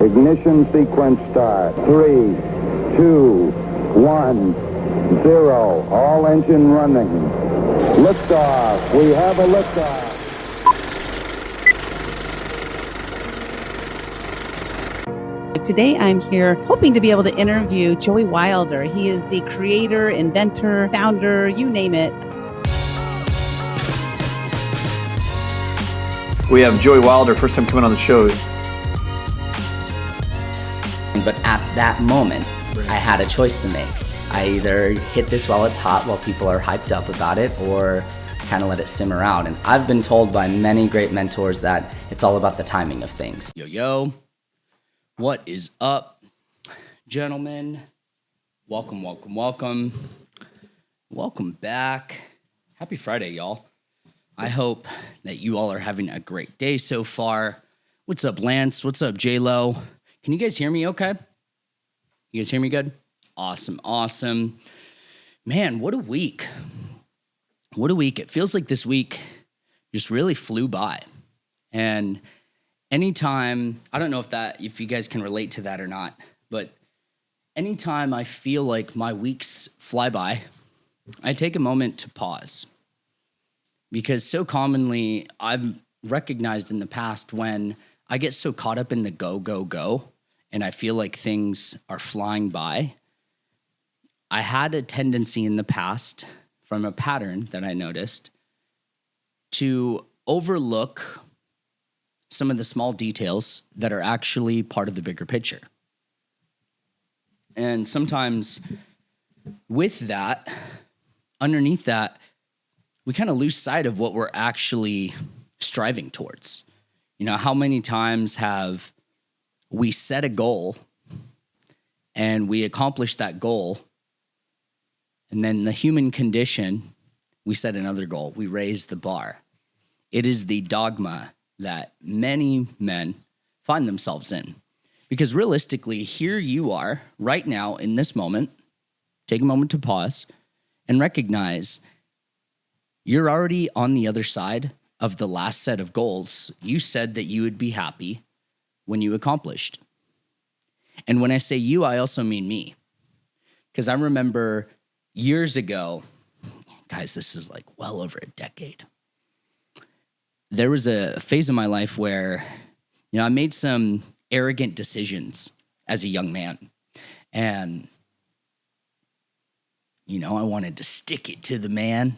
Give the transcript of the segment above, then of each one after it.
Ignition sequence start. 3, 2, 1, 0. All engine running. Liftoff. We have a liftoff. Today I'm here hoping to be able to interview Joey Wilder. He is the creator, inventor, founder, you name it. We have Joey Wilder, first time coming on the show. But at that moment, I had a choice to make. I either hit this while it's hot, while people are hyped up about it, or kind of let it simmer out. And I've been told by many great mentors that it's all about the timing of things. Yo. What is up, gentlemen? Welcome back. Happy Friday, y'all. I hope that you all are having a great day so far. What's up, Lance? What's up, J-Lo? Can you guys hear me okay? You guys hear me good? Awesome. Man, what a week. It feels like this week just really flew by. And anytime, I don't know if you guys can relate to that or not, but anytime I feel like my weeks fly by, I take a moment to pause. Because so commonly, I've recognized in the past when I get so caught up in the go, and I feel like things are flying by, I had a tendency in the past, from a pattern that I noticed, to overlook some of the small details that are actually part of the bigger picture. And sometimes with that, underneath that, we kind of lose sight of what we're actually striving towards. You know, how many times have we set a goal and we accomplish that goal, and then the human condition, we set another goal, we raise the bar. It is the dogma that many men find themselves in. Because realistically, here you are right now in this moment. Take a moment to pause and recognize you're already on the other side of the last set of goals you said that you would be happy when you accomplished. And when I say you, I also mean me. Because I remember years ago, guys, this is like well over a decade. There was a phase in my life where, I made some arrogant decisions as a young man. And, I wanted to stick it to the man,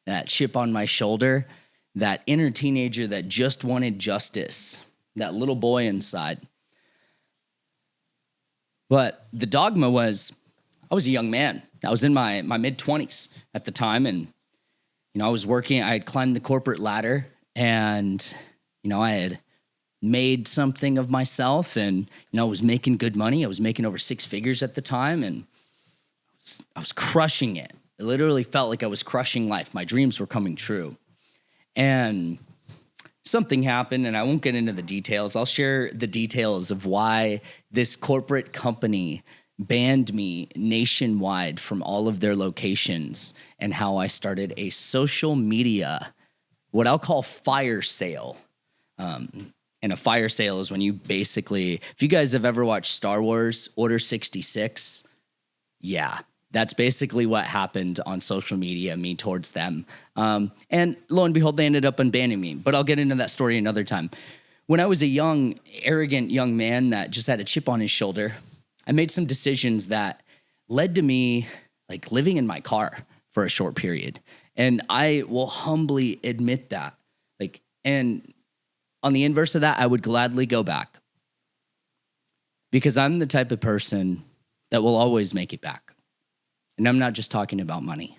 that chip on my shoulder, that inner teenager that just wanted justice, that little boy inside. But the dogma was, I was a young man. I was in my mid-20s at the time, and, I was working. I had climbed the corporate ladder, and, I had made something of myself, and, I was making good money. I was making over 6 figures at the time, and I was crushing it. It literally felt like I was crushing life. My dreams were coming true. And something happened, and I won't get into the details. I'll share the details of why this corporate company banned me nationwide from all of their locations, and how I started a social media, what I'll call fire sale. And a fire sale is when you basically, if you guys have ever watched Star Wars, Order 66, yeah, that's basically what happened on social media, me towards them. And lo and behold, they ended up unbanning me. But I'll get into that story another time. When I was a young, arrogant young man that just had a chip on his shoulder, I made some decisions that led to me like living in my car for a short period. And I will humbly admit that. And on the inverse of that, I would gladly go back. Because I'm the type of person that will always make it back. And I'm not just talking about money.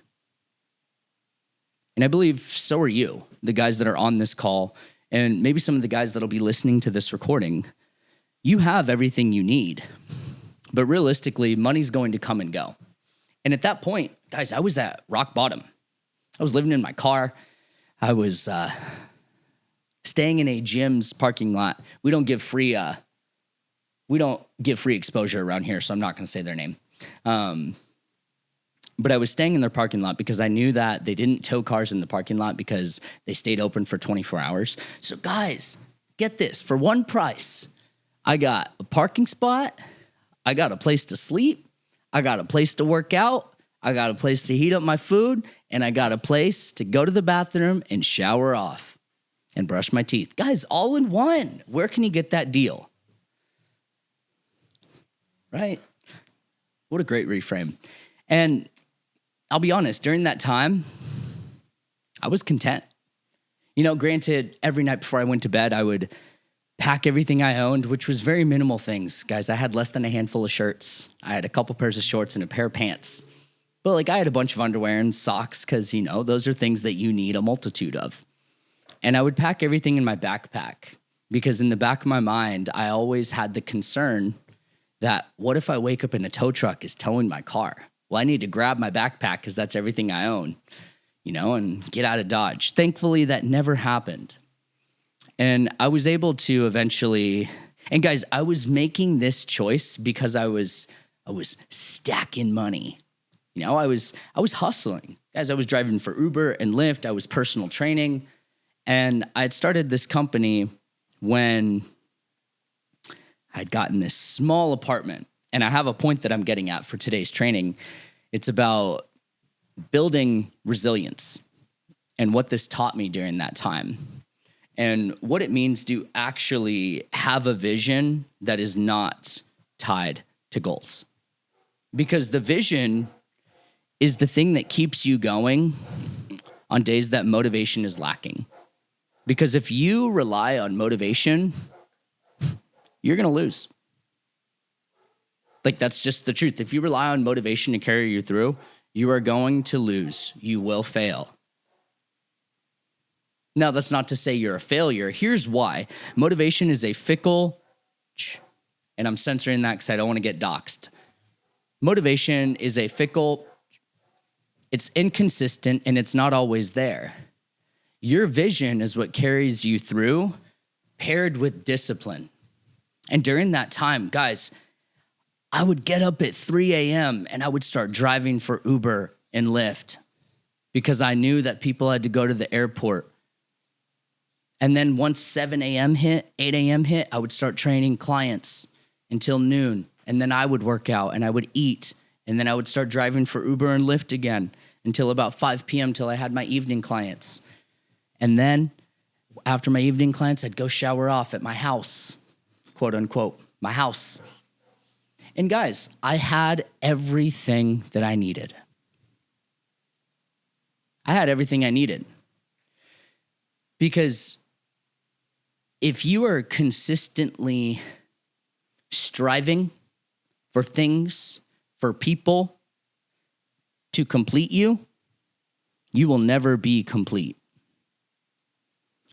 And I believe so are you, the guys that are on this call, and maybe some of the guys that'll be listening to this recording. You have everything you need. But realistically, money's going to come and go. And at that point, guys, I was at rock bottom. I was living in my car. I was staying in a gym's parking lot. We don't give free exposure around here, so I'm not going to say their name. But I was staying in their parking lot because I knew that they didn't tow cars in the parking lot because they stayed open for 24 hours. So guys, get this. For one price, I got a parking spot. I got a place to sleep. I got a place to work out. I got a place to heat up my food. And I got a place to go to the bathroom and shower off and brush my teeth. Guys, all in one. Where can you get that deal? Right? What a great reframe. And I'll be honest, during that time, I was content. You know, granted, every night before I went to bed, I would pack everything I owned, which was very minimal things. Guys, I had less than a handful of shirts. I had a couple pairs of shorts and a pair of pants. But like I had a bunch of underwear and socks because, you know, those are things that you need a multitude of. And I would pack everything in my backpack because in the back of my mind, I always had the concern that what if I wake up and a tow truck is towing my car? Well, I need to grab my backpack because that's everything I own, you know, and get out of Dodge. Thankfully, that never happened. And I was able to eventually, and guys, I was making this choice because I was stacking money. You know, I was hustling. Guys, I was driving for Uber and Lyft. I was personal training. And I had started this company when I'd gotten this small apartment. And I have a point that I'm getting at for today's training. It's about building resilience and what this taught me during that time. And what it means to actually have a vision that is not tied to goals. Because the vision is the thing that keeps you going on days that motivation is lacking. Because if you rely on motivation, you're going to lose. Like, that's just the truth. If you rely on motivation to carry you through, you are going to lose. You will fail. Now, that's not to say you're a failure. Here's why. Motivation is a fickle, and I'm censoring that because I don't want to get doxxed. Motivation is a fickle, it's inconsistent, and it's not always there. Your vision is what carries you through, paired with discipline. And during that time, guys, I would get up at 3 a.m. and I would start driving for Uber and Lyft because I knew that people had to go to the airport. And then once 7 a.m. hit, 8 a.m. hit, I would start training clients until noon. And then I would work out and I would eat. And then I would start driving for Uber and Lyft again until about 5 p.m. till I had my evening clients. And then after my evening clients, I'd go shower off at my house, quote unquote, my house. And guys, I had everything that I needed. I had everything I needed. Because if you are consistently striving for things, for people to complete you, you will never be complete.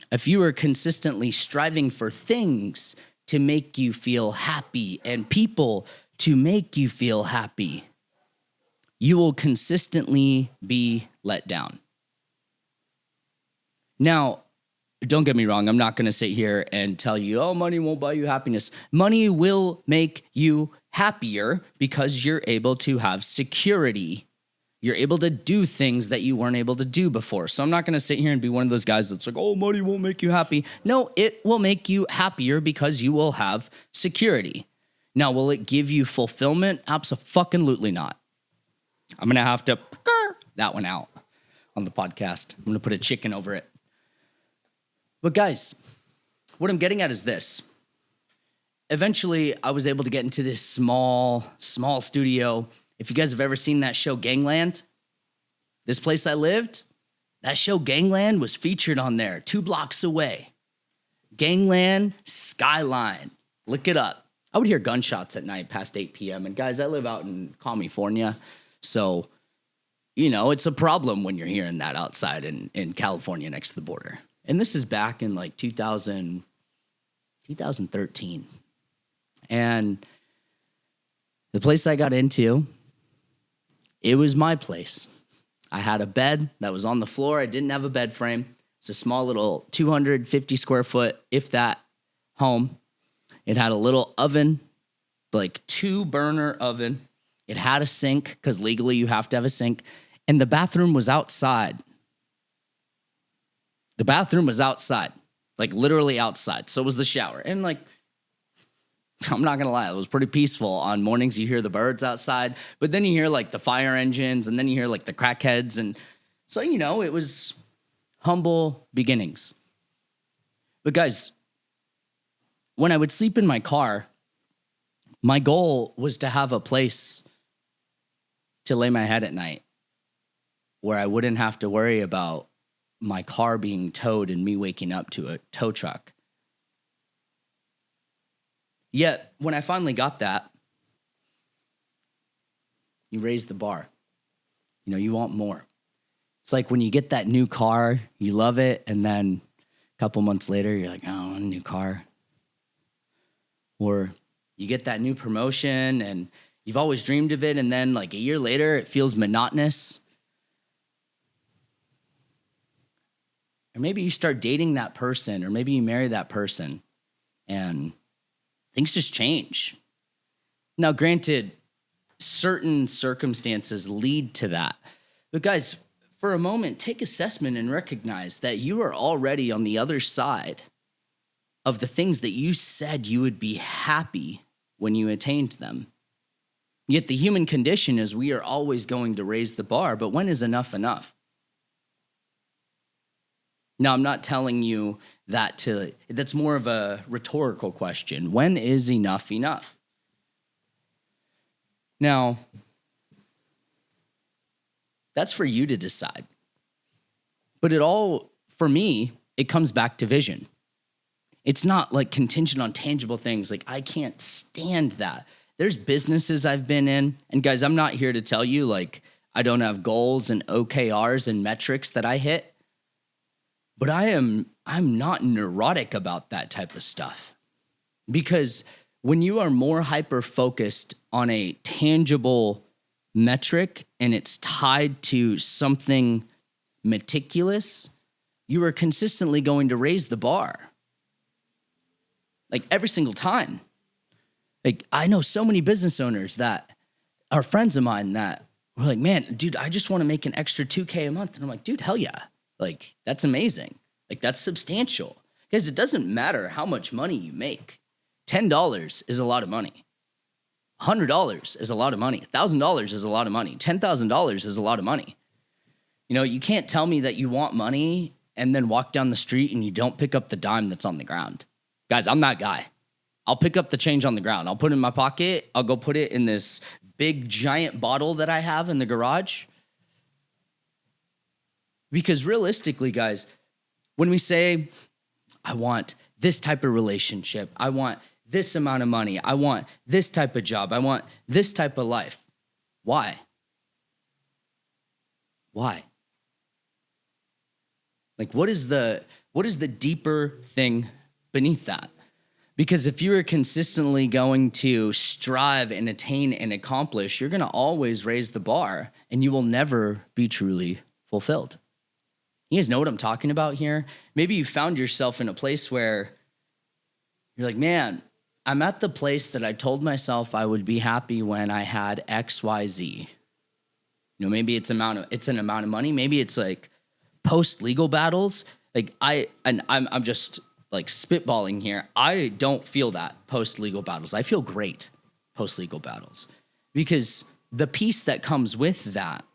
If you are consistently striving for things to make you feel happy and people to make you feel happy, you will consistently be let down. Now, don't get me wrong. I'm not going to sit here and tell you, oh, money won't buy you happiness. Money will make you happier because you're able to have security. You're able to do things that you weren't able to do before. So I'm not going to sit here and be one of those guys that's like, oh, money won't make you happy. No, it will make you happier because you will have security. Now, will it give you fulfillment? Abso-fucking-lutely not. I'm going to have to that one out on the podcast. I'm going to put a chicken over it. But guys, what I'm getting at is this. Eventually, I was able to get into this small studio. If you guys have ever seen that show Gangland, this place I lived, that show Gangland was featured on there 2 blocks away. Gangland Skyline. Look it up. I would hear gunshots at night past 8 p.m. And guys, I live out in California. So, you know, it's a problem when you're hearing that outside in California next to the border. And this is back in like 2013. And the place I got into, it was my place. I had a bed that was on the floor. I didn't have a bed frame. It's a small little 250 square foot, if that, home. It had a little oven, like 2-burner oven. It had a sink, because legally you have to have a sink. And the bathroom was outside. The bathroom was outside, like literally outside. So was the shower. And like, I'm not going to lie, it was pretty peaceful. On mornings, you hear the birds outside, but then you hear like the fire engines, and then you hear like the crackheads. And so, it was humble beginnings. But guys, when I would sleep in my car, my goal was to have a place to lay my head at night where I wouldn't have to worry about my car being towed and me waking up to a tow truck. Yet, when I finally got that, you raise the bar. You want more. It's like when you get that new car, you love it, and then a couple months later, you're like, oh, I want a new car. Or you get that new promotion, and you've always dreamed of it, and then like a year later, it feels monotonous. Or maybe you start dating that person, or maybe you marry that person, and things just change. Now, granted, certain circumstances lead to that. But guys, for a moment, take assessment and recognize that you are already on the other side of the things that you said you would be happy when you attained them. Yet the human condition is we are always going to raise the bar, but when is enough enough? Now, I'm not telling you that's more of a rhetorical question. When is enough enough? Now, that's for you to decide. But for me, it comes back to vision. It's not like contingent on tangible things. Like, I can't stand that. There's businesses I've been in, and guys, I'm not here to tell you like I don't have goals and OKRs and metrics that I hit. But I'm not neurotic about that type of stuff. Because when you are more hyper-focused on a tangible metric and it's tied to something meticulous, you are consistently going to raise the bar. Like every single time. Like I know so many business owners that are friends of mine that were like, man, dude, I just want to make an extra $2,000 a month. And I'm like, dude, hell yeah. Like that's amazing. Like that's substantial. Because it doesn't matter how much money you make. $10 is a lot of money. $100 is a lot of money. $1,000 is a lot of money. $10,000 is a lot of money. You can't tell me that you want money and then walk down the street and you don't pick up the dime that's on the ground. Guys, I'm that guy. I'll pick up the change on the ground. I'll put it in my pocket. I'll go put it in this big giant bottle that I have in the garage. Because realistically, guys, when we say, I want this type of relationship, I want this amount of money, I want this type of job, I want this type of life. Why? Why? Like, what is the deeper thing beneath that? Because if you are consistently going to strive and attain and accomplish, you're going to always raise the bar and you will never be truly fulfilled. You guys know what I'm talking about here? Maybe you found yourself in a place where you're like, man, I'm at the place that I told myself I would be happy when I had X, Y, Z. Maybe it's an amount of money. Maybe it's like post-legal battles. Like I'm just like spitballing here. I don't feel that post-legal battles. I feel great post-legal battles because the peace that comes with that.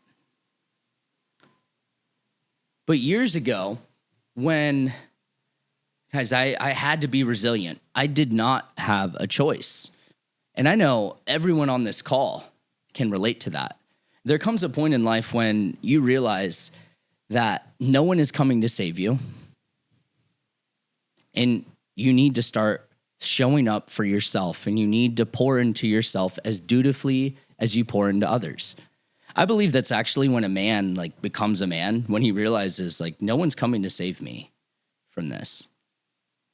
But years ago, when, guys, I had to be resilient. I did not have a choice. And I know everyone on this call can relate to that. There comes a point in life when you realize that no one is coming to save you. And you need to start showing up for yourself, and you need to pour into yourself as dutifully as you pour into others. I believe that's actually when a man becomes a man, when he realizes no one's coming to save me from this.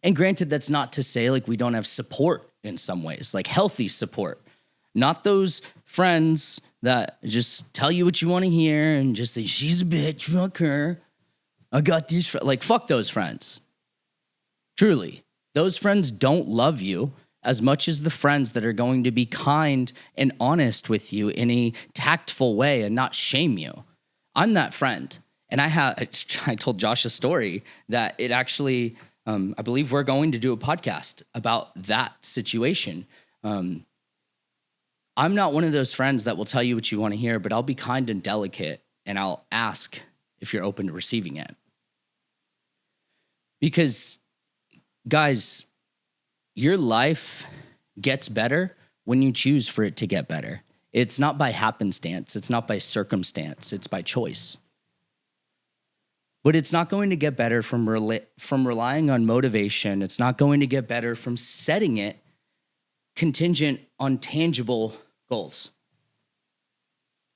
And granted, that's not to say we don't have support in some ways, healthy support, not those friends that just tell you what you want to hear and just say, she's a bitch, fuck her. I got these friends. Fuck those friends. Truly, those friends don't love you as much as the friends that are going to be kind and honest with you in a tactful way and not shame you. I'm that friend. And I told Josh a story that it actually, I believe we're going to do a podcast about that situation. I'm not one of those friends that will tell you what you want to hear, but I'll be kind and delicate, and I'll ask if you're open to receiving it. Because, guys, your life gets better when you choose for it to get better. It's not by happenstance. It's not by circumstance. It's by choice. But it's not going to get better from relying on motivation. It's not going to get better from setting it contingent on tangible goals.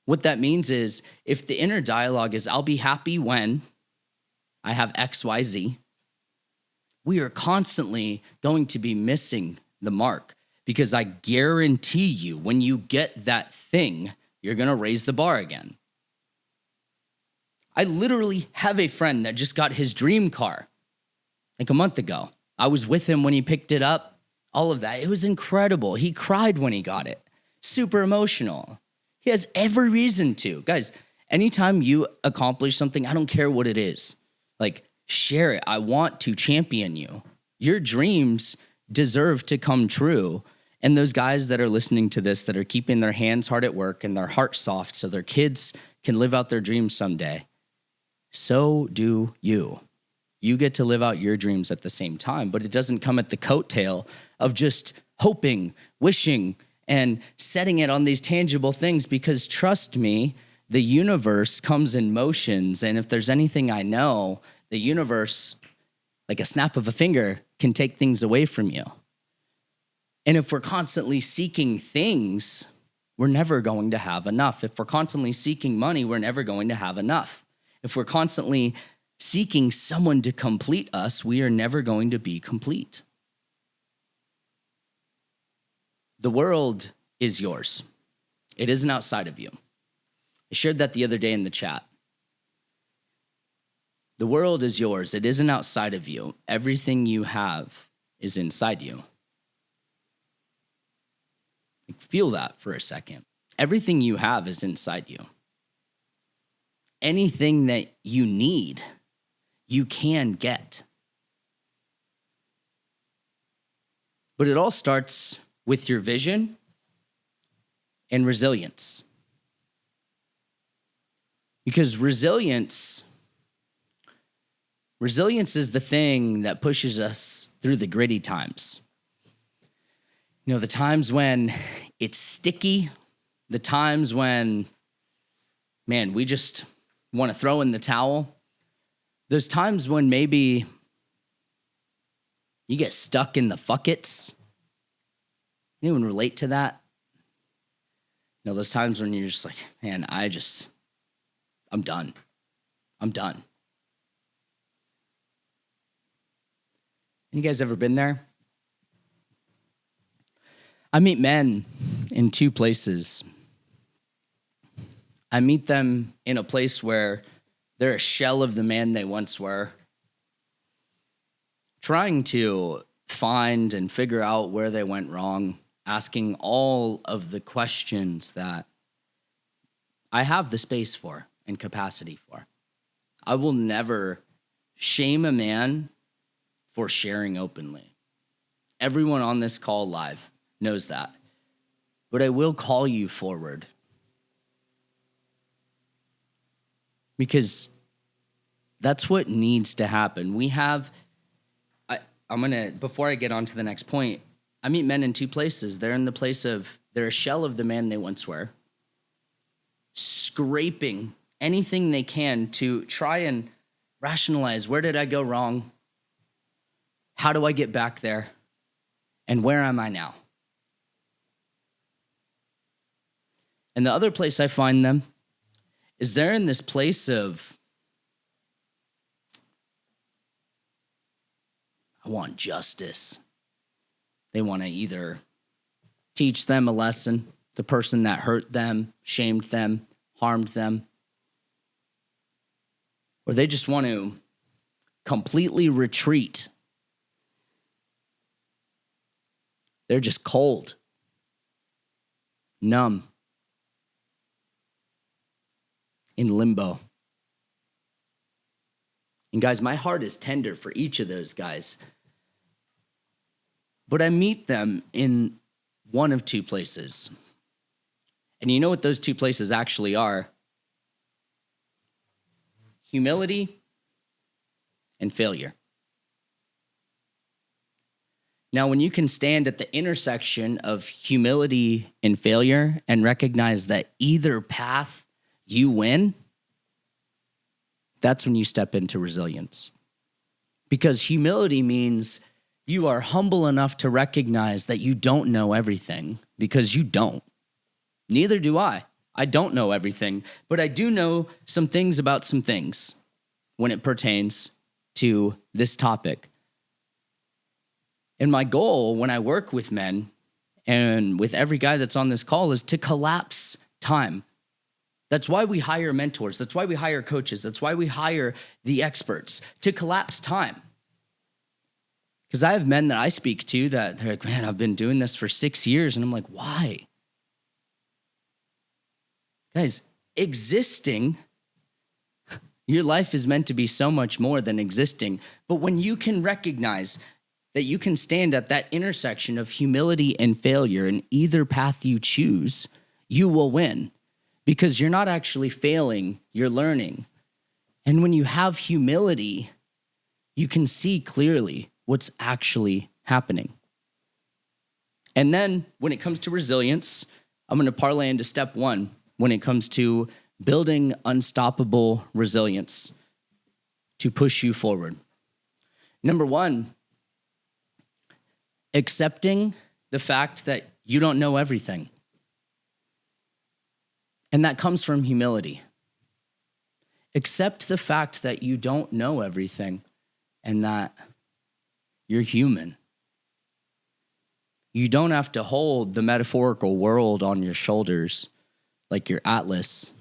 What that means is if the inner dialogue is, I'll be happy when I have X, Y, Z, we are constantly going to be missing the mark, because I guarantee you when you get that thing, you're going to raise the bar again. I literally have a friend that just got his dream car like a month ago. I was with him when he picked it up, all of that. It was incredible. He cried when he got it. Super emotional. He has every reason to. Guys, anytime you accomplish something, I don't care what it is, like, share it. I want to champion you. Your dreams deserve to come true. And those guys that are listening to this, that are keeping their hands hard at work and their heart soft so their kids can live out their dreams someday, so do you. You get to live out your dreams at the same time, but it doesn't come at the coattail of just hoping, wishing, and setting it on these tangible things, because trust me, the universe comes in motions. And if there's anything I know, the universe, like a snap of a finger, can take things away from you. And if we're constantly seeking things, we're never going to have enough. If we're constantly seeking money, we're never going to have enough. If we're constantly seeking someone to complete us, we are never going to be complete. The world is yours. It isn't outside of you. I shared that the other day in the chat. The world is yours. It isn't outside of you. Everything you have is inside you. Feel that for a second. Everything you have is inside you. Anything that you need, you can get. But it all starts with your vision and resilience. Because resilience is the thing that pushes us through the gritty times. You know, the times when it's sticky, the times when, man, we just want to throw in the towel. Those times when maybe you get stuck in the fuckets. Anyone relate to that? You know, those times when you're just like, man, I'm done. I'm done. You guys ever been there? I meet men in two places. I meet them in a place where they're a shell of the man they once were, trying to find and figure out where they went wrong, asking all of the questions that I have the space for and capacity for. I will never shame a man for sharing openly. Everyone on this call live knows that. But I will call you forward. Because that's what needs to happen. Before I get on to the next point, I meet men in two places. They're in the place of, they're a shell of the man they once were, scraping anything they can to try and rationalize, where did I go wrong? How do I get back there? And where am I now? And the other place I find them is they're in this place of, I want justice. They want to either teach them a lesson, the person that hurt them, shamed them, harmed them, or they just want to completely retreat. They're just cold, numb, in limbo. And guys, my heart is tender for each of those guys. But I meet them in one of two places. And you know what those two places actually are? Humility and failure. Now, when you can stand at the intersection of humility and failure and recognize that either path you win, that's when you step into resilience. Because humility means you are humble enough to recognize that you don't know everything, because you don't. Neither do I. I don't know everything, but I do know some things about some things when it pertains to this topic. And my goal when I work with men and with every guy that's on this call is to collapse time. That's why we hire mentors. That's why we hire coaches. That's why we hire the experts, to collapse time. Because I have men that I speak to that they're like, man, I've been doing this for 6 years. And I'm like, why? Guys, existing, your life is meant to be so much more than existing. But when you can recognize that you can stand at that intersection of humility and failure, and either path you choose, you will win, because you're not actually failing, you're learning. And when you have humility, you can see clearly what's actually happening. And then when it comes to resilience, I'm going to parlay into step one when it comes to building unstoppable resilience to push you forward. Number one, accepting the fact that you don't know everything. And that comes from humility. Accept the fact that you don't know everything and that you're human. You don't have to hold the metaphorical world on your shoulders like your Atlas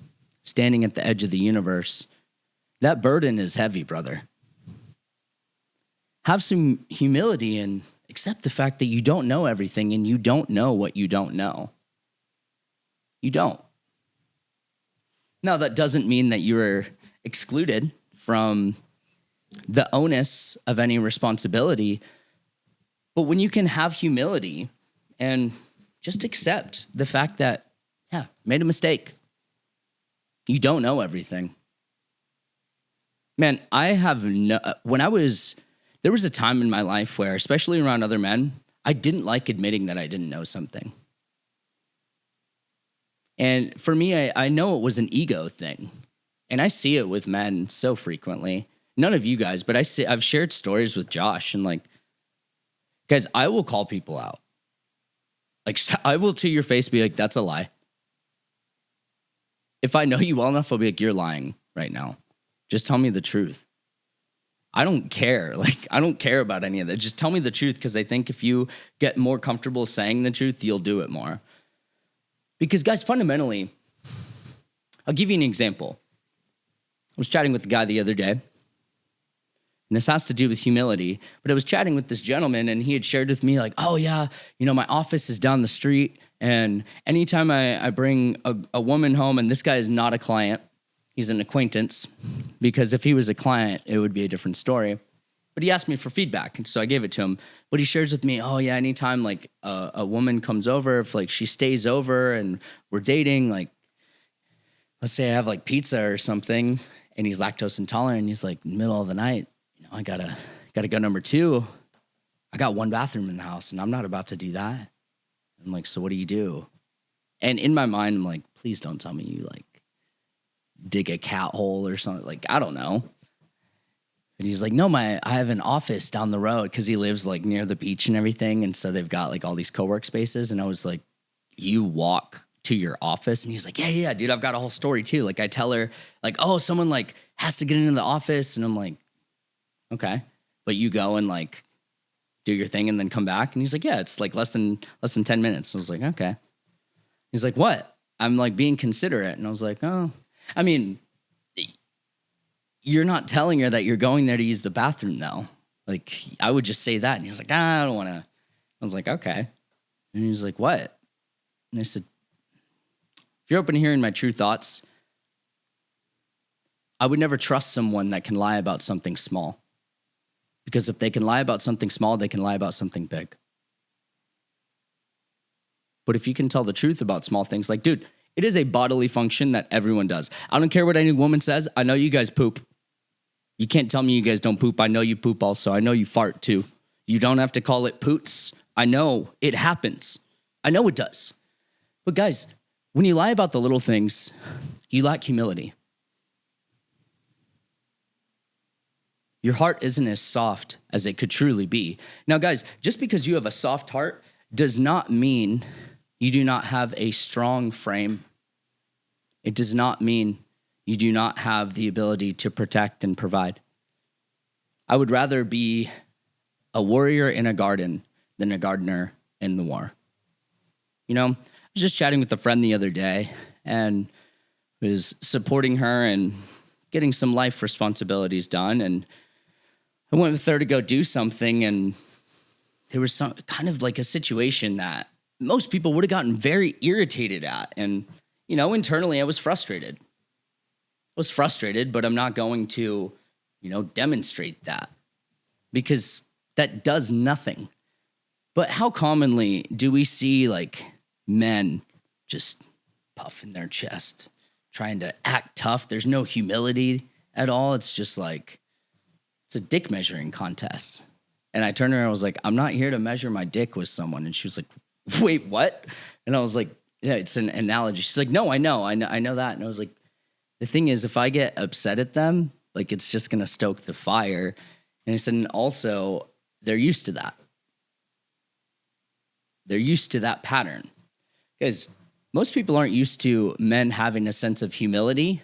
standing at the edge of the universe. That burden is heavy, brother. Have some humility and accept the fact that you don't know everything and you don't know what you don't know. You don't. Now, that doesn't mean that you're excluded from the onus of any responsibility, but when you can have humility and just accept the fact that, yeah, made a mistake. You don't know everything. Man, there was a time in my life where, especially around other men, I didn't like admitting that I didn't know something. And for me, I know it was an ego thing. And I see it with men so frequently. None of you guys, but I've shared stories with Josh. And like, guys, I will call people out. Like, I will to your face be like, that's a lie. If I know you well enough, I'll be like, you're lying right now. Just tell me the truth. I don't care. Like, I don't care about any of that. Just tell me the truth, because I think if you get more comfortable saying the truth, you'll do it more. Because, guys, fundamentally, I'll give you an example. I was chatting with a guy the other day, and this has to do with humility, but I was chatting with this gentleman, and he had shared with me, like, oh, yeah, my office is down the street, and anytime I bring a woman home, and this guy is not a client, he's an acquaintance, because if he was a client, it would be a different story. But he asked me for feedback, and so I gave it to him. But he shares with me, oh yeah, anytime like a woman comes over, if like she stays over and we're dating, like let's say I have like pizza or something, and he's lactose intolerant, and he's like middle of the night, I gotta go number 2. I got one bathroom in the house, and I'm not about to do that. I'm like, so what do you do? And in my mind, I'm like, please don't tell me you like dig a cat hole or something. Like, I don't know. And he's like, no, I have an office down the road, because he lives like near the beach and everything. And so they've got like all these co-work spaces. And I was like, you walk to your office? And he's like, yeah, dude, I've got a whole story too. Like I tell her like, oh, someone like has to get into the office. And I'm like, okay, but you go and like do your thing and then come back. And he's like, yeah, it's like less than 10 minutes. I was like, okay. He's like, what? I'm like being considerate. And I was like, oh, I mean, you're not telling her that you're going there to use the bathroom, though. Like, I would just say that. And he's like, I don't want to. I was like, okay. And he's like, what? And I said, if you're open to hearing my true thoughts, I would never trust someone that can lie about something small. Because if they can lie about something small, they can lie about something big. But if you can tell the truth about small things, like, dude, it is a bodily function that everyone does. I don't care what any woman says. I know you guys poop. You can't tell me you guys don't poop. I know you poop also. I know you fart too. You don't have to call it poots. I know it happens. I know it does. But guys, when you lie about the little things, you lack humility. Your heart isn't as soft as it could truly be. Now, guys, just because you have a soft heart does not mean you do not have a strong frame. It does not mean you do not have the ability to protect and provide. I would rather be a warrior in a garden than a gardener in the war. You know, I was just chatting with a friend the other day and was supporting her and getting some life responsibilities done. And I went with her to go do something, and there was some kind of like a situation that most people would have gotten very irritated at. And, you know, internally I was frustrated. But I'm not going to, you know, demonstrate that because that does nothing. But how commonly do we see like men just puffing their chest, trying to act tough? There's no humility at all. It's just like, it's a dick measuring contest. And I turned to her and I was like, I'm not here to measure my dick with someone. And she was like, wait, what? And I was like, yeah, it's an analogy. She's like, no, I know that. And I was like, the thing is, if I get upset at them, like it's just going to stoke the fire. And I said, and also they're used to that. They're used to that pattern. Because most people aren't used to men having a sense of humility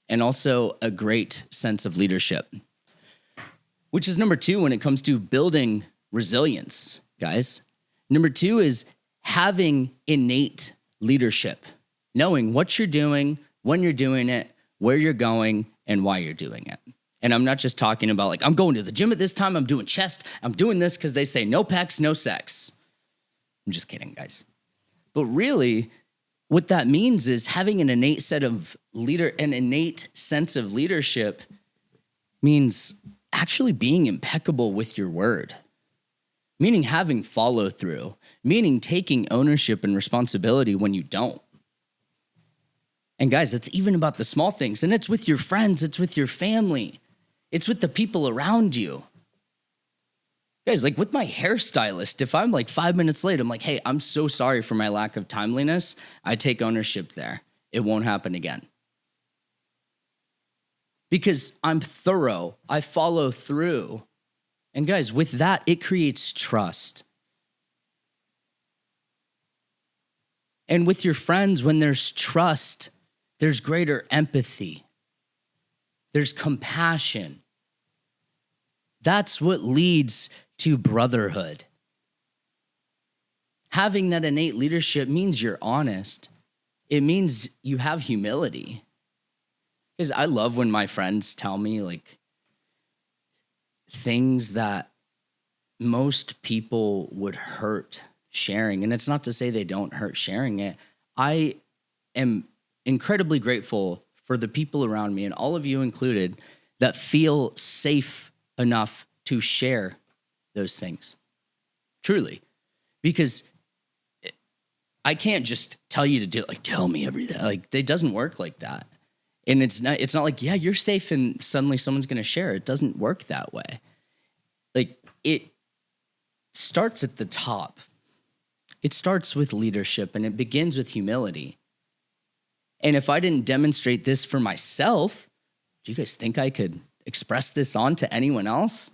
and also a great sense of leadership, which is number 2 when it comes to building resilience, guys. Number 2 is having innate leadership, knowing what you're doing, when you're doing it, where you're going, and why you're doing it. And I'm not just talking about like, I'm going to the gym at this time, I'm doing chest, I'm doing this because they say no pecs, no sex. I'm just kidding, guys. But really, what that means is having an innate sense of leadership means actually being impeccable with your word, meaning having follow through, meaning taking ownership and responsibility when you don't. And guys, it's even about the small things, and it's with your friends, it's with your family, it's with the people around you. Guys, like with my hairstylist, if I'm like 5 minutes late, I'm like, hey, I'm so sorry for my lack of timeliness. I take ownership there. It won't happen again. Because I'm thorough. I follow through. And guys, with that, it creates trust. And with your friends, when there's trust, there's greater empathy. There's compassion. That's what leads to brotherhood. Having that innate leadership means you're honest. It means you have humility. Because I love when my friends tell me like things that most people would hurt sharing. And it's not to say they don't hurt sharing it. I am incredibly grateful for the people around me, and all of you included, that feel safe enough to share those things. Truly. Because I can't just tell you to do it, like, tell me everything. Like, it doesn't work like that. And it's not like, yeah, you're safe and suddenly someone's going to share. It doesn't work that way. Like, it starts at the top. It starts with leadership, and it begins with humility. And if I didn't demonstrate this for myself, do you guys think I could express this on to anyone else?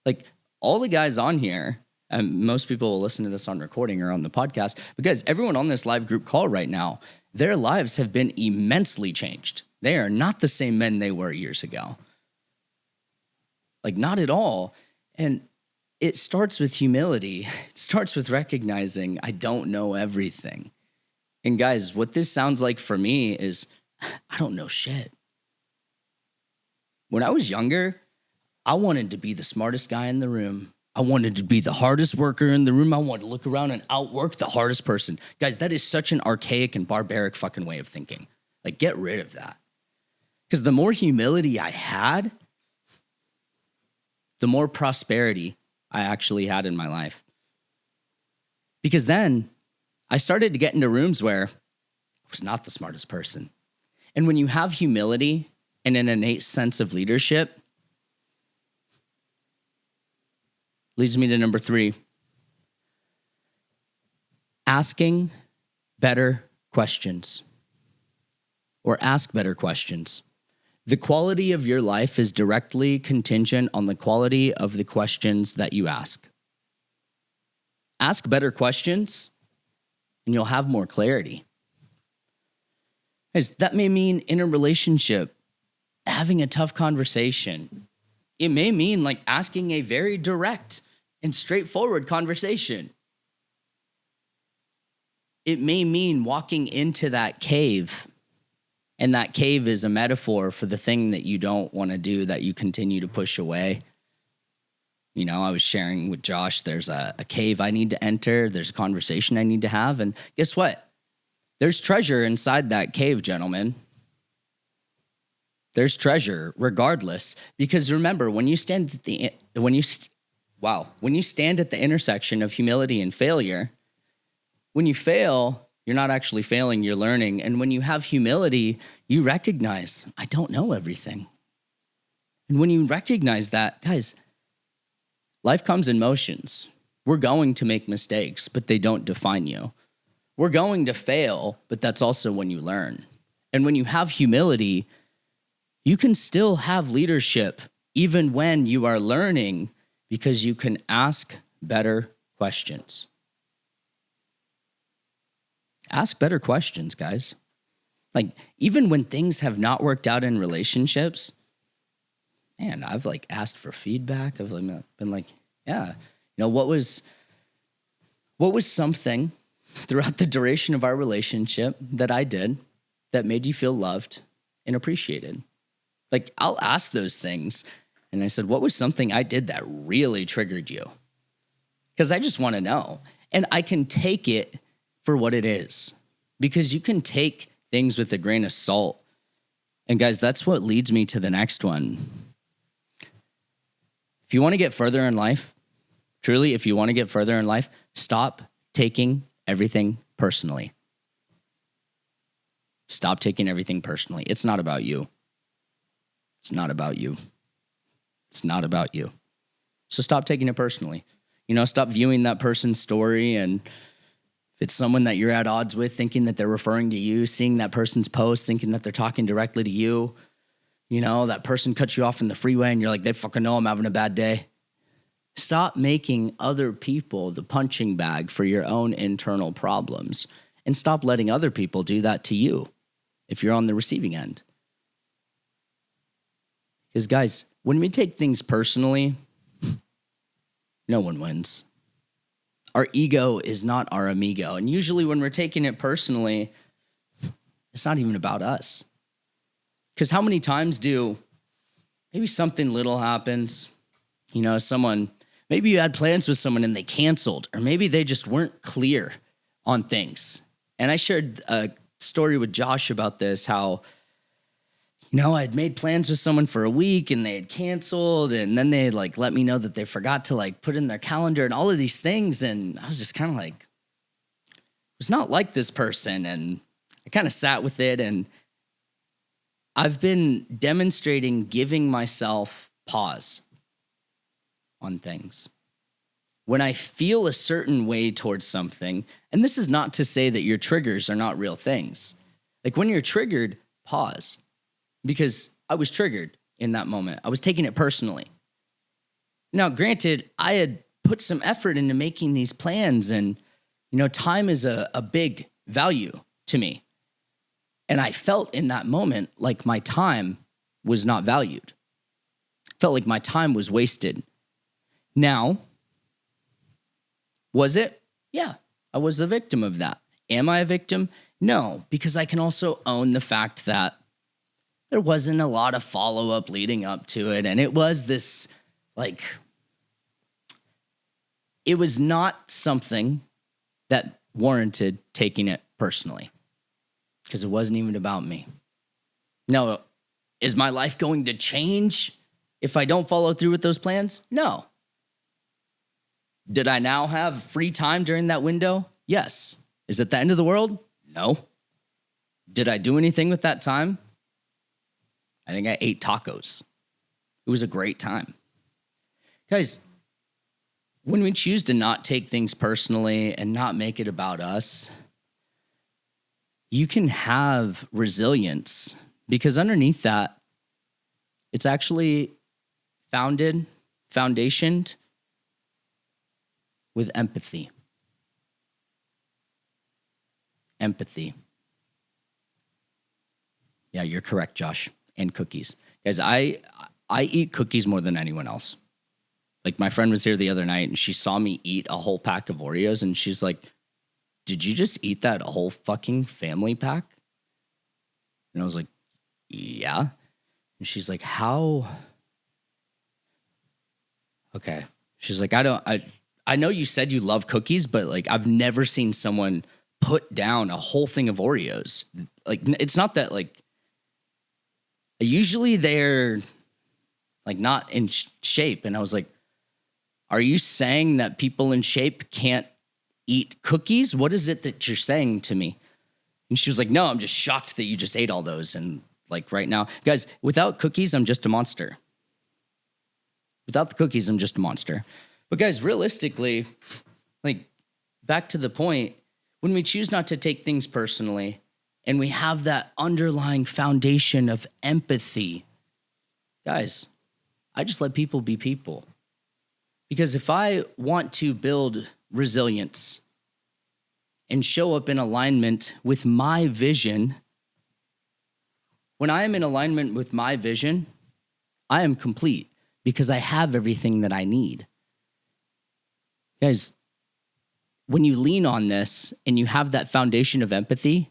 Like, all the guys on here, and most people will listen to this on recording or on the podcast, because everyone on this live group call right now, their lives have been immensely changed. They are not the same men they were years ago. Like, not at all. And it starts with humility. It starts with recognizing I don't know everything. And guys, what this sounds like for me is I don't know shit. When I was younger, I wanted to be the smartest guy in the room. I wanted to be the hardest worker in the room. I wanted to look around and outwork the hardest person. Guys, that is such an archaic and barbaric fucking way of thinking. Like, get rid of that. Because the more humility I had, the more prosperity I actually had in my life. Because then I started to get into rooms where I was not the smartest person. And when you have humility and an innate sense of leadership, leads me to number 3. Asking better questions, or ask better questions. The quality of your life is directly contingent on the quality of the questions that you ask. Ask better questions, and you'll have more clarity. Guys, that may mean in a relationship, having a tough conversation. It may mean like asking a very direct and straightforward conversation. It may mean walking into that cave, and that cave is a metaphor for the thing that you don't want to do, that you continue to push away. You know, I was sharing with Josh, there's a cave I need to enter. There's a conversation I need to have. And guess what? There's treasure inside that cave, gentlemen. There's treasure regardless. Because remember, when you stand at the intersection of humility and failure, when you fail, you're not actually failing, you're learning. And when you have humility, you recognize, I don't know everything. And when you recognize that, guys, life comes in motions. We're going to make mistakes, but they don't define you. We're going to fail, but that's also when you learn. And when you have humility, you can still have leadership even when you are learning, because you can ask better questions. Ask better questions, guys. Like, even when things have not worked out in relationships, man, I've like asked for feedback. I've been like, yeah, you know, what was something throughout the duration of our relationship that I did that made you feel loved and appreciated? Like, I'll ask those things. And I said, what was something I did that really triggered you? Because I just want to know. And I can take it for what it is, because you can take things with a grain of salt. And guys, that's what leads me to the next one. If you want to get further in life, truly, if you want to get further in life, stop taking everything personally. Stop taking everything personally. It's not about you. It's not about you. It's not about you. So stop taking it personally. You know, stop viewing that person's story, and if it's someone that you're at odds with, thinking that they're referring to you, seeing that person's post, thinking that they're talking directly to you. You know, that person cuts you off in the freeway and you're like, they fucking know I'm having a bad day. Stop making other people the punching bag for your own internal problems, and stop letting other people do that to you if you're on the receiving end. Because guys, when we take things personally, no one wins. Our ego is not our amigo. And usually when we're taking it personally, it's not even about us. Because how many times do maybe something little happens, you know, maybe you had plans with someone and they canceled, or maybe they just weren't clear on things. And I shared a story with Josh about this, how, you know, I'd made plans with someone for a week and they had canceled, and then they like let me know that they forgot to like put in their calendar and all of these things. And I was just kind of like, it's not like this person. And I kind of sat with it, and I've been demonstrating giving myself pause on things. When I feel a certain way towards something, and this is not to say that your triggers are not real things. Like, when you're triggered, pause. Because I was triggered in that moment. I was taking it personally. Now, granted, I had put some effort into making these plans, and, you know, time is a big value to me. And I felt in that moment like my time was not valued. Felt like my time was wasted. Now, was it? Yeah, I was the victim of that. Am I a victim? No, because I can also own the fact that there wasn't a lot of follow-up leading up to it. And it was this, like, it was not something that warranted taking it personally, because it wasn't even about me. Now, is my life going to change if I don't follow through with those plans? No. Did I now have free time during that window? Yes. Is it the end of the world? No. Did I do anything with that time? I think I ate tacos. It was a great time. Guys, when we choose to not take things personally and not make it about us, you can have resilience, because underneath that, it's actually foundationed with empathy. Empathy. Yeah, you're correct, Josh. And cookies. Guys, I eat cookies more than anyone else. Like, my friend was here the other night and she saw me eat a whole pack of Oreos and she's like, did you just eat that whole fucking family pack? And I was like, yeah. And she's like, how? Okay. She's like, I know you said you love cookies, but like, I've never seen someone put down a whole thing of Oreos. Like, it's not that, like, usually they're like not in shape. And I was like, are you saying that people in shape can't eat cookies? What is it that you're saying to me? And she was like, no, I'm just shocked that you just ate all those. And like right now, guys, without cookies, I'm just a monster. Without the cookies, I'm just a monster. But guys, realistically, like, back to the point, when we choose not to take things personally and we have that underlying foundation of empathy, guys, I just let people be people. Because if I want to build resilience and show up in alignment with my vision, when I am in alignment with my vision, I am complete because I have everything that I need. Guys, when you lean on this and you have that foundation of empathy,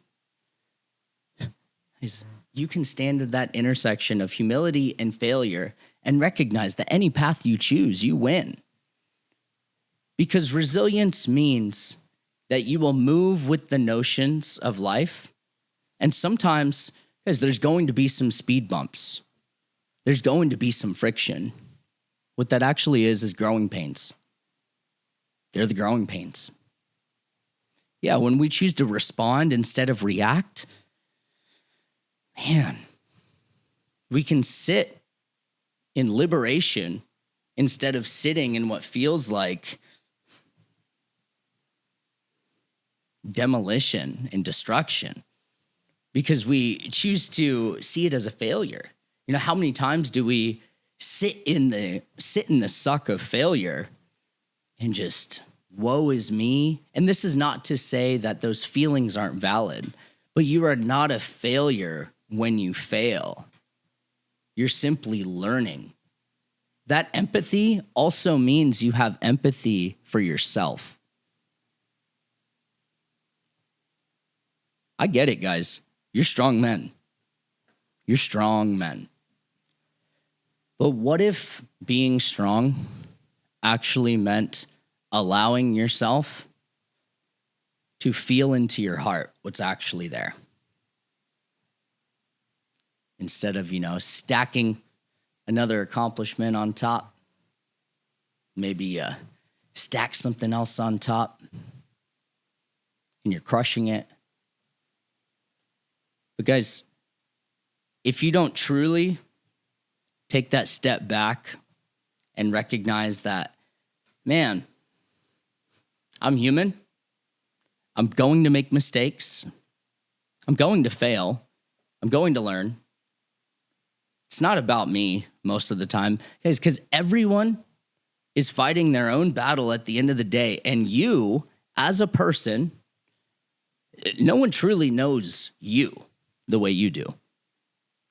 guys, you can stand at that intersection of humility and failure and recognize that any path you choose, you win. Because resilience means that you will move with the notions of life. And sometimes, guys, there's going to be some speed bumps. There's going to be some friction. What that actually is growing pains. They're the growing pains. Yeah, when we choose to respond instead of react, man, we can sit in liberation instead of sitting in what feels like demolition and destruction, because we choose to see it as a failure. You know, how many times do we sit in the suck of failure and just, woe is me? And this is not to say that those feelings aren't valid, but you are not a failure when you fail. You're simply learning. That empathy also means you have empathy for yourself. I get it, guys. You're strong men. You're strong men. But what if being strong actually meant allowing yourself to feel into your heart what's actually there? Instead of, stacking another accomplishment on top, maybe stack something else on top, and you're crushing it. But guys, if you don't truly take that step back and recognize that, man, I'm human. I'm going to make mistakes. I'm going to fail. I'm going to learn. It's not about me most of the time, guys, because everyone is fighting their own battle at the end of the day. And you, as a person, no one truly knows you the way you do.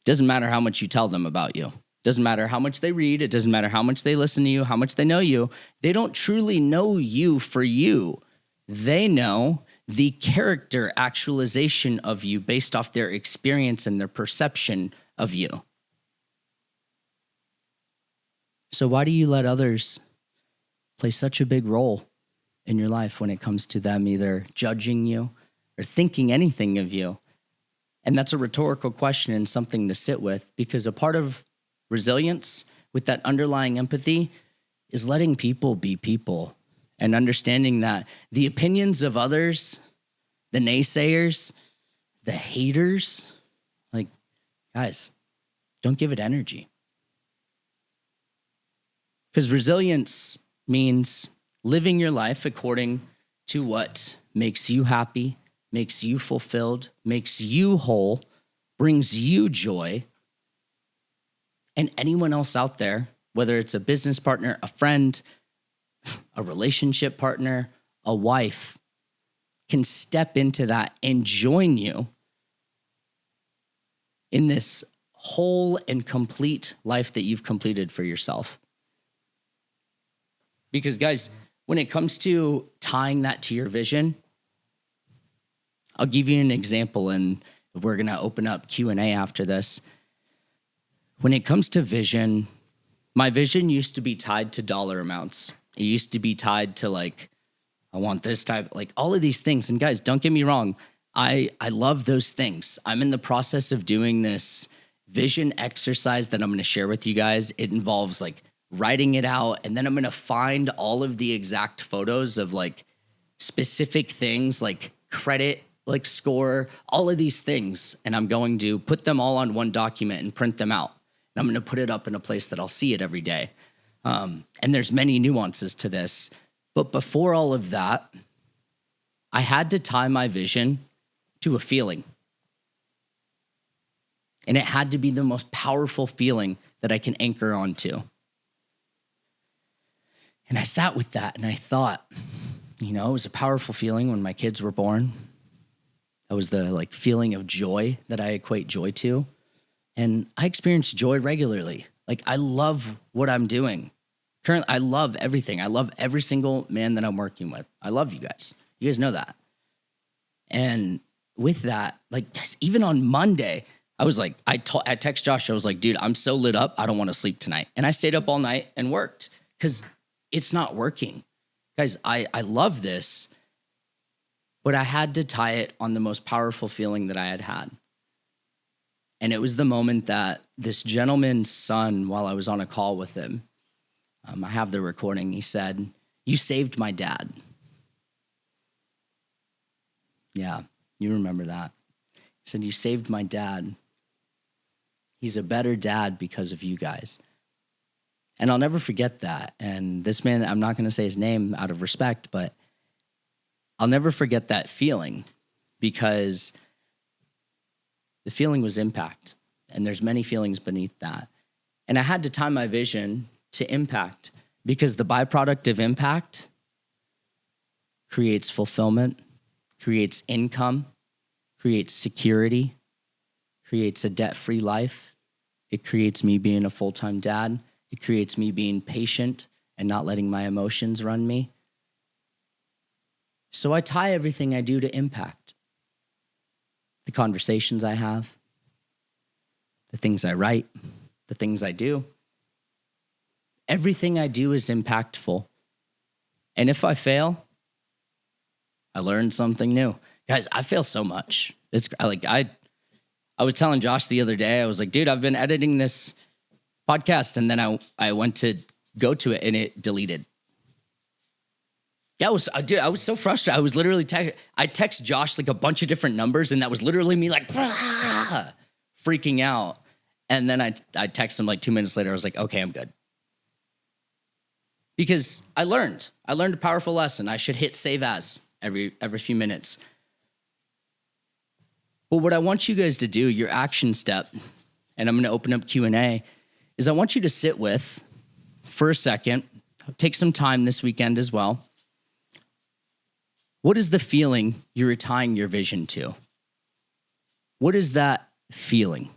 Doesn't matter how much you tell them about you. Doesn't matter how much they read. It doesn't matter how much they listen to you, how much they know you. They don't truly know you for you. They know the character actualization of you based off their experience and their perception of you. So why do you let others play such a big role in your life when it comes to them either judging you or thinking anything of you? And that's a rhetorical question and something to sit with, because a part of resilience with that underlying empathy is letting people be people and understanding that the opinions of others the naysayers, the haters, like, guys, don't give it energy. Because resilience means living your life according to what makes you happy, makes you fulfilled, makes you whole, brings you joy. And anyone else out there, whether it's a business partner, a friend, a relationship partner, a wife, can step into that and join you in this whole and complete life that you've completed for yourself. Because guys, when it comes to tying that to your vision, I'll give you an example, and we're going to open up Q&A after this. When it comes to vision, my vision used to be tied to dollar amounts. It used to be tied to like, I want this type, like all of these things. And guys, don't get me wrong. I love those things. I'm in the process of doing this vision exercise that I'm going to share with you guys. It involves like writing it out, and then I'm going to find all of the exact photos of like specific things like credit, like score, all of these things. And I'm going to put them all on one document and print them out. And I'm going to put it up in a place that I'll see it every day. And there's many nuances to this. But before all of that, I had to tie my vision to a feeling. And it had to be the most powerful feeling that I can anchor onto. And I sat with that and I thought, it was a powerful feeling when my kids were born. That was the like feeling of joy that I equate joy to. And I experience joy regularly. Like I love what I'm doing. Currently, I love everything. I love every single man that I'm working with. I love you guys. You guys know that. And with that, like guys, even on Monday, I was like, I text Josh, I was like, dude, I'm so lit up, I don't want to sleep tonight. And I stayed up all night and worked because it's not working. Guys, I love this, but I had to tie it on the most powerful feeling that I had had. And it was the moment that this gentleman's son, while I was on a call with him, I have the recording, he said, "You saved my dad." Yeah, you remember that. He said, "You saved my dad. He's a better dad because of you guys." And I'll never forget that. And this man, I'm not going to say his name out of respect, but I'll never forget that feeling because the feeling was impact. And there's many feelings beneath that. And I had to tie my vision to impact because the byproduct of impact creates fulfillment, creates income, creates security, creates a debt-free life. It creates me being a full-time dad. It creates me being patient and not letting my emotions run me. So I tie everything I do to impact. The conversations I have, the things I write, the things I do. Everything I do is impactful. And if I fail, I learn something new. Guys, I fail so much. It's like I was telling Josh the other day, I was like, dude, I've been editing this podcast, and then I went to go to it and it deleted. Yeah, I was so frustrated. I was literally I text Josh like a bunch of different numbers, and that was literally me like freaking out. And then I text him like 2 minutes later. I was like, okay, I'm good. Because I learned a powerful lesson. I should hit save as every few minutes. But what I want you guys to do, your action step, and I'm going to open up Q&A, is I want you to sit with, for a second, take some time this weekend as well. What is the feeling you're tying your vision to? What is that feeling?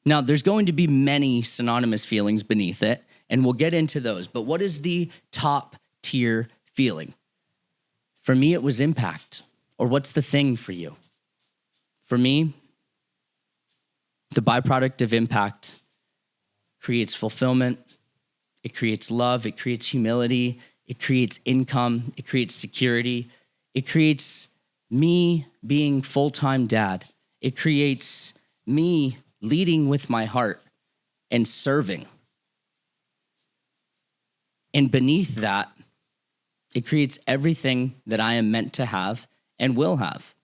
Now, there's going to be many synonymous feelings beneath it, and we'll get into those. But what is the top tier feeling? For me, it was impact. Or what's the thing for you? For me, the byproduct of impact creates fulfillment. It creates love. It creates humility. It creates income. It creates security. It creates me being full-time dad. It creates me leading with my heart and serving. And beneath that, it creates everything that I am meant to have and will have.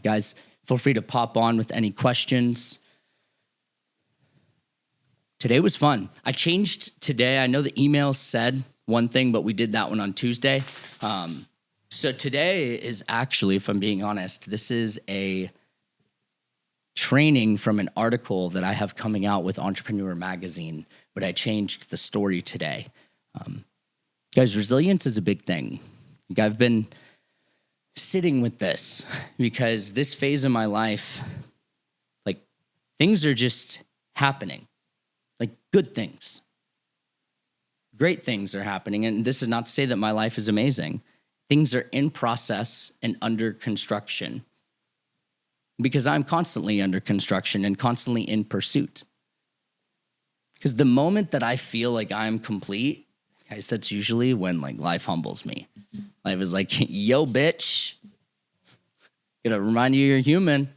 Guys, feel free to pop on with any questions. Today was fun. I changed today. I know the email said one thing, but we did that one on Tuesday. So today is actually, if I'm being honest, this is a training from an article that I have coming out with Entrepreneur Magazine, but I changed the story today. Guys, resilience is a big thing. I've been sitting with this because this phase of my life, like, things are just happening. Like, good things. Great things are happening. And this is not to say that my life is amazing. Things are in process and under construction because I'm constantly under construction and constantly in pursuit. Because the moment that I feel like I'm complete, guys, that's usually when, like, life humbles me. Life is like, yo, bitch, gonna remind you you're human.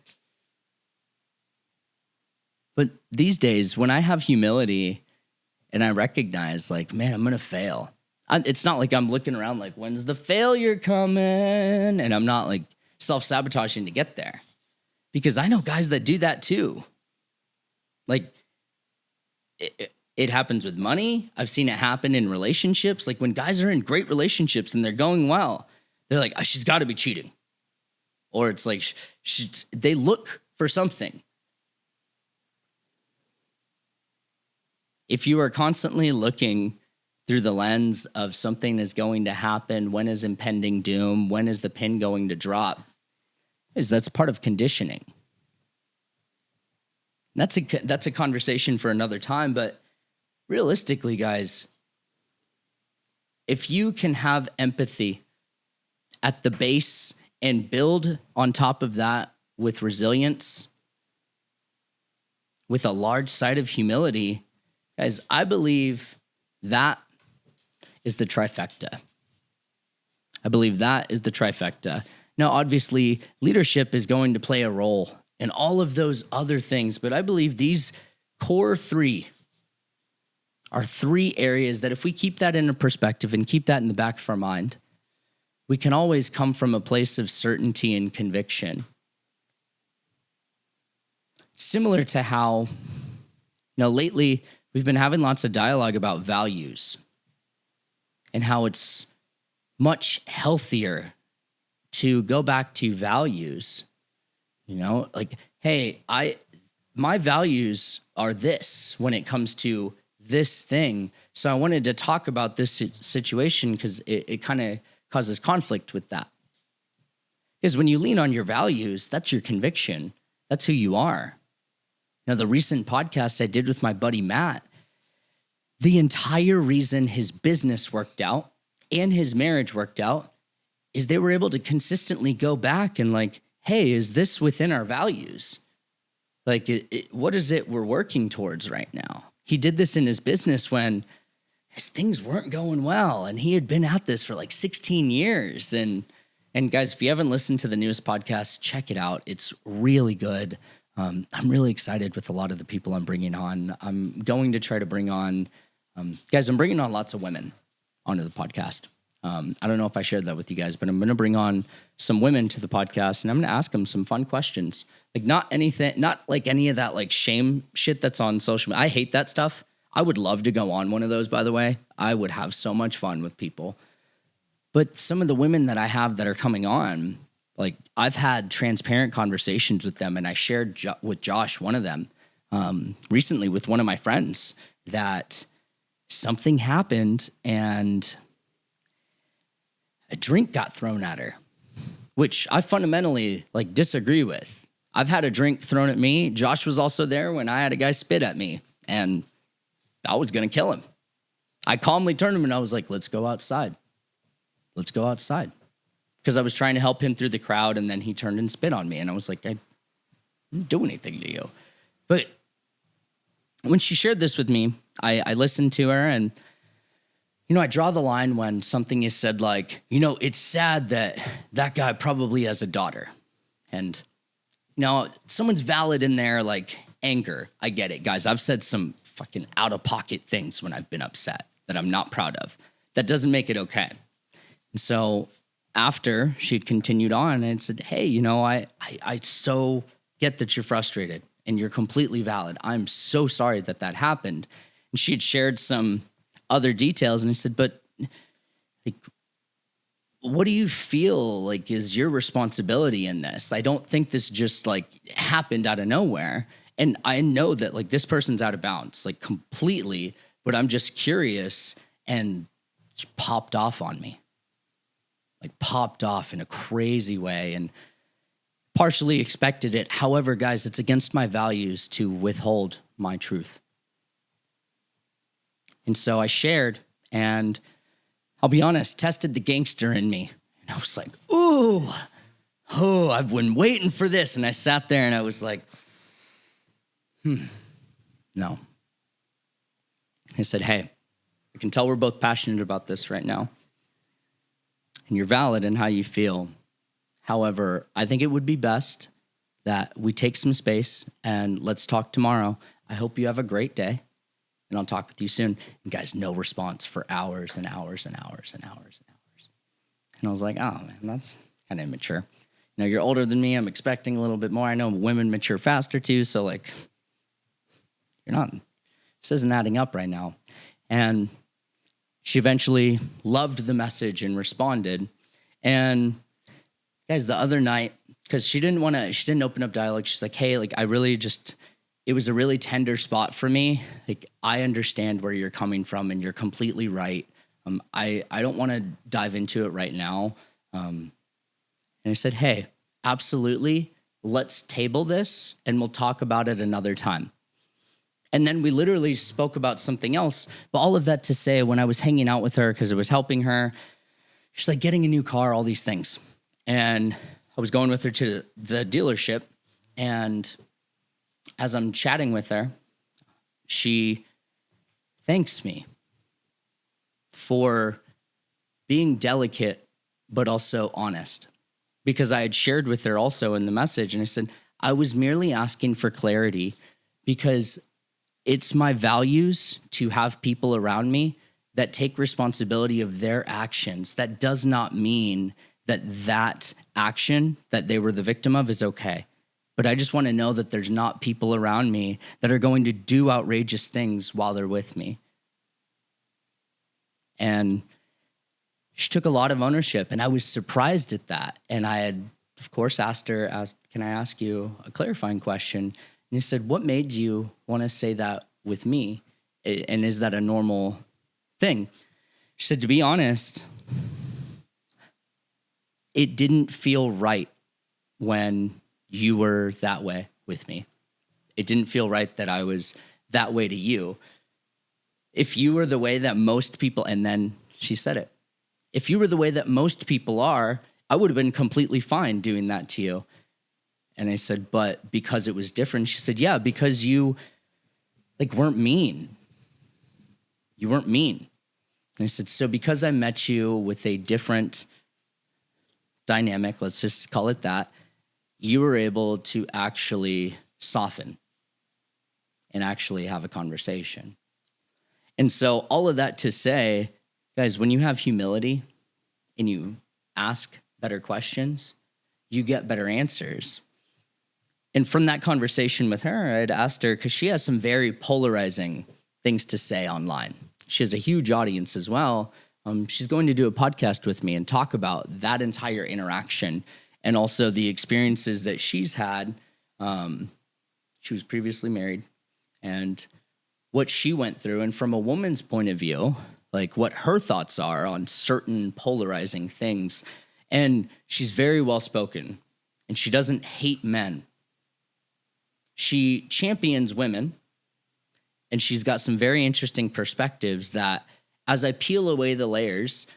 But these days, when I have humility and I recognize, like, man, I'm gonna fail. It's not like I'm looking around like, when's the failure coming? And I'm not, like, self-sabotaging to get there. Because I know guys that do that too. Like, it happens with money. I've seen it happen in relationships. Like, when guys are in great relationships and they're going well, they're like, oh, she's got to be cheating. Or it's like, they look for something. If you are constantly looking through the lens of something is going to happen, when is impending doom, when is the pin going to drop, that's part of conditioning. That's a conversation for another time, but realistically, guys, if you can have empathy at the base and build on top of that with resilience, with a large side of humility, guys, I believe that is the trifecta. I believe that is the trifecta. Now, obviously, leadership is going to play a role in all of those other things, but I believe these core three are three areas that if we keep that in a perspective and keep that in the back of our mind, we can always come from a place of certainty and conviction. Similar to how, lately we've been having lots of dialogue about values and how it's much healthier to go back to values, like, hey, my values are this when it comes to this thing. So I wanted to talk about this situation because it kind of causes conflict with that. Because when you lean on your values, that's your conviction. That's who you are. The recent podcast I did with my buddy Matt, the entire reason his business worked out and his marriage worked out is they were able to consistently go back and, like, hey, is this within our values? Like, what is it we're working towards right now? He did this in his business when his things weren't going well, and he had been at this for like 16 years. And guys, if you haven't listened to the newest podcast, check it out. It's really good. I'm really excited with a lot of the people I'm bringing on. I'm going to try to bring on, guys, I'm bringing on lots of women onto the podcast. I don't know if I shared that with you guys, but I'm going to bring on some women to the podcast, and I'm going to ask them some fun questions. Like, not like any of that, like, shame shit that's on social media. I hate that stuff. I would love to go on one of those, by the way. I would have so much fun with people. But some of the women that I have that are coming on, like, I've had transparent conversations with them, and I shared with Josh, one of them, recently with one of my friends, that something happened and a drink got thrown at her, which I fundamentally, like, disagree with. I've had a drink thrown at me. Josh was also there when I had a guy spit at me, and I was going to kill him. I calmly turned him and I was like, let's go outside. Let's go outside. Because I was trying to help him through the crowd, and then he turned and spit on me. And I was like, I didn't do anything to you. But when she shared this with me, I listened to her, and I draw the line when something is said like, it's sad that that guy probably has a daughter. And, someone's valid in their, like, anger. I get it, guys. I've said some fucking out-of-pocket things when I've been upset that I'm not proud of. that doesn't make it okay. And so after she'd continued on and said, hey, I so get that you're frustrated and you're completely valid. I'm so sorry that happened. And she'd shared some other details, and I said, but like, what do you feel like is your responsibility in this? I don't think this just like happened out of nowhere. And I know that like this person's out of bounds, like completely, but I'm just curious, and she popped off on me, like popped off in a crazy way, and partially expected it. However, guys, it's against my values to withhold my truth. And so I shared, and I'll be honest, tested the gangster in me. And I was like, oh, I've been waiting for this. And I sat there and I was like, no. I said, hey, I can tell we're both passionate about this right now. And you're valid in how you feel. However, I think it would be best that we take some space and let's talk tomorrow. I hope you have a great day. And I'll talk with you soon. And guys, no response for hours and hours and hours and hours and hours. And I was like, oh, man, that's kind of immature. You're older than me. I'm expecting a little bit more. I know women mature faster too. So like, this isn't adding up right now. And she eventually loved the message and responded. And guys, the other night, because she didn't open up dialogue. She's like, hey, like, it was a really tender spot for me. Like, I understand where you're coming from and you're completely right. I don't want to dive into it right now. And I said, hey, absolutely. Let's table this and we'll talk about it another time. And then we literally spoke about something else. But all of that to say, when I was hanging out with her, because it was helping her, she's like getting a new car, all these things. And I was going with her to the dealership, and as I'm chatting with her, she thanks me for being delicate, but also honest. Because I had shared with her also in the message, and I said, I was merely asking for clarity because it's my values to have people around me that take responsibility of their actions. That does not mean that action that they were the victim of is okay. But I just want to know that there's not people around me that are going to do outrageous things while they're with me. And she took a lot of ownership, and I was surprised at that. And I had, of course, asked her, can I ask you a clarifying question? And he said, what made you want to say that with me? And is that a normal thing? She said, to be honest, it didn't feel right when you were that way with me. It didn't feel right that I was that way to you. If you were the way that most people, and then she said it, if you were the way that most people are, I would have been completely fine doing that to you. And I said, but because it was different. She said, yeah, because you weren't mean. You weren't mean. And I said, so because I met you with a different dynamic, let's just call it that, you were able to actually soften and actually have a conversation. And so all of that to say, guys, when you have humility and you ask better questions, you get better answers. And from that conversation with her, I'd asked her, because she has some very polarizing things to say online. She has a huge audience as well. She's going to do a podcast with me and talk about that entire interaction and also the experiences that she's had. She was previously married, and what she went through, and from a woman's point of view, like what her thoughts are on certain polarizing things. And she's very well spoken, and she doesn't hate men. She champions women, and she's got some very interesting perspectives that, as I peel away the layers,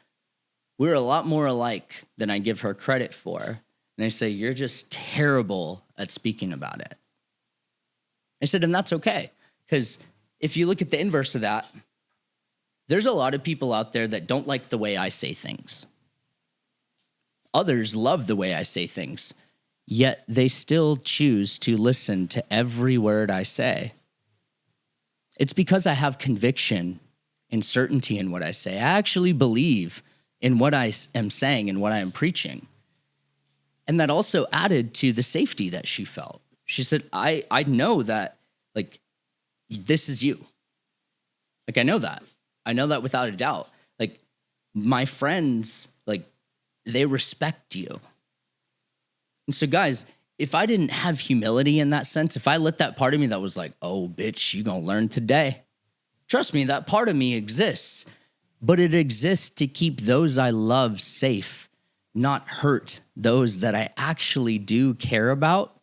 we're a lot more alike than I give her credit for. And I say, you're just terrible at speaking about it. I said, and that's okay, because if you look at the inverse of that, there's a lot of people out there that don't like the way I say things. Others love the way I say things, yet they still choose to listen to every word I say. It's because I have conviction and certainty in what I say. I actually believe in what I am saying and what I am preaching. And that also added to the safety that she felt. She said, I know that, like, this is you. Like, I know that. I know that without a doubt. Like, my friends, like, they respect you. And so, guys, if I didn't have humility in that sense, if I let that part of me that was like, oh, bitch, you gonna learn today. Trust me, that part of me exists. But it exists to keep those I love safe, not hurt those that I actually do care about.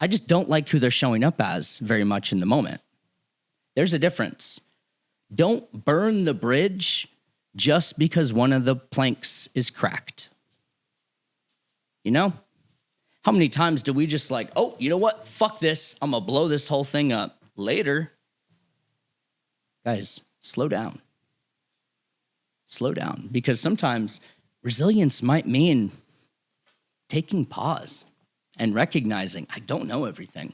I just don't like who they're showing up as very much in the moment. There's a difference. Don't burn the bridge just because one of the planks is cracked. You know? How many times do we just like, oh, you know what? Fuck this. I'm going to blow this whole thing up later. Guys, slow down. Slow down. Because sometimes resilience might mean taking pause and recognizing I don't know everything.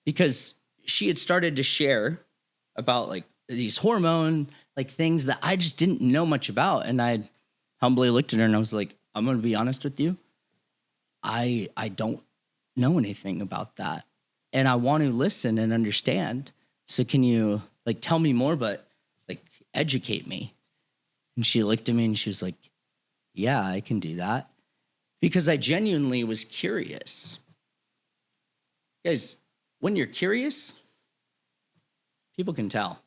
Because she had started to share about like these hormone like things that I just didn't know much about. And I humbly looked at her and I was like, I'm going to be honest with you. I don't know anything about that. And I want to listen and understand. So can you like tell me more, but like educate me? And she looked at me and she was like, yeah, I can do that. Because I genuinely was curious. Guys, when you're curious, people can tell.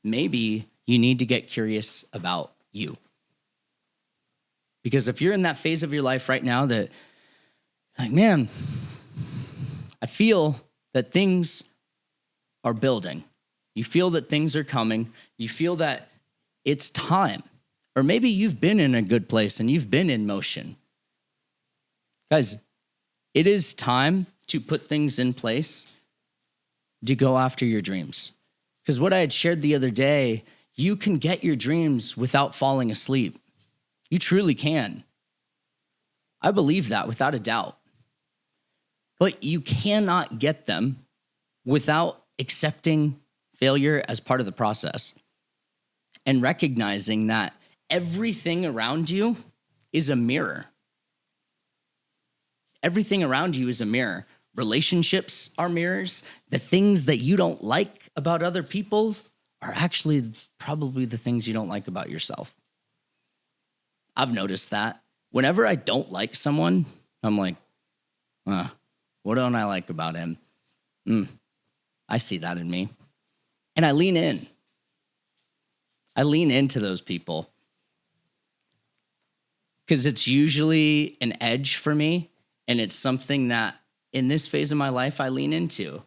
Maybe you need to get curious about you. Because if you're in that phase of your life right now that, like, man, I feel that things are building. You feel that things are coming. You feel that it's time. Or maybe you've been in a good place and you've been in motion. Guys, it is time to put things in place to go after your dreams. Because what I had shared the other day, you can get your dreams without falling asleep. You truly can. I believe that without a doubt. But you cannot get them without accepting failure as part of the process and recognizing that everything around you is a mirror. Everything around you is a mirror. Relationships are mirrors. The things that you don't like about other people are actually probably the things you don't like about yourself. I've noticed that. Whenever I don't like someone, I'm like, what don't I like about him? I see that in me. And I lean in. I lean into those people. Because it's usually an edge for me. And it's something that in this phase of my life, I lean into.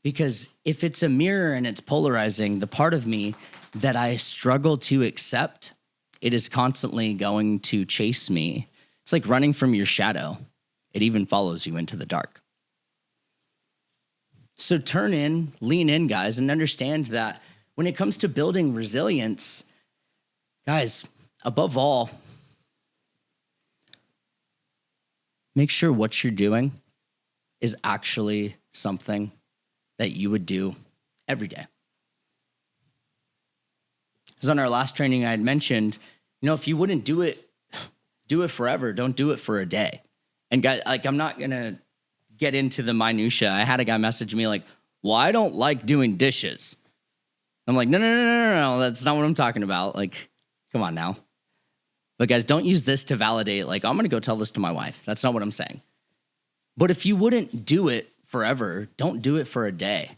Because if it's a mirror and it's polarizing, the part of me that I struggle to accept, it is constantly going to chase me. It's like running from your shadow. It even follows you into the dark. So turn in, lean in, guys, and understand that when it comes to building resilience, guys, above all, make sure what you're doing is actually something that you would do every day. Because on our last training, I had mentioned, if you wouldn't do it forever. Don't do it for a day. And guys, like, I'm not going to get into the minutia. I had a guy message me like, well, I don't like doing dishes. I'm like, no, that's not what I'm talking about. Like, come on now. But guys, don't use this to validate, like, I'm going to go tell this to my wife. That's not what I'm saying. But if you wouldn't do it forever, don't do it for a day.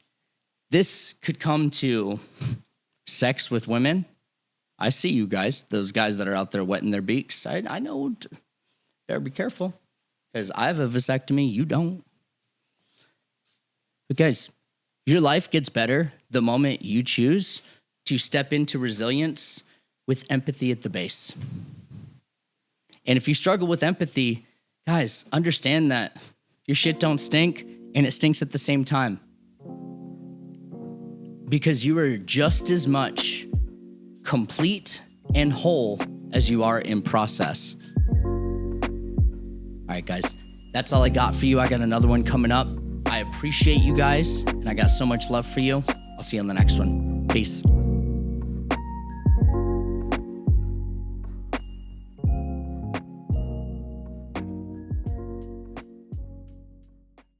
This could come to sex with women. I see you guys, those guys that are out there wetting their beaks. I know, better be careful, because I have a vasectomy, you don't. But guys, your life gets better the moment you choose to step into resilience with empathy at the base. And if you struggle with empathy, guys, understand that your shit don't stink and it stinks at the same time. Because you are just as much complete and whole as you are in process. All right, guys, that's all I got for you. I got another one coming up. I appreciate you guys, and I got so much love for you. I'll see you on the next one. Peace.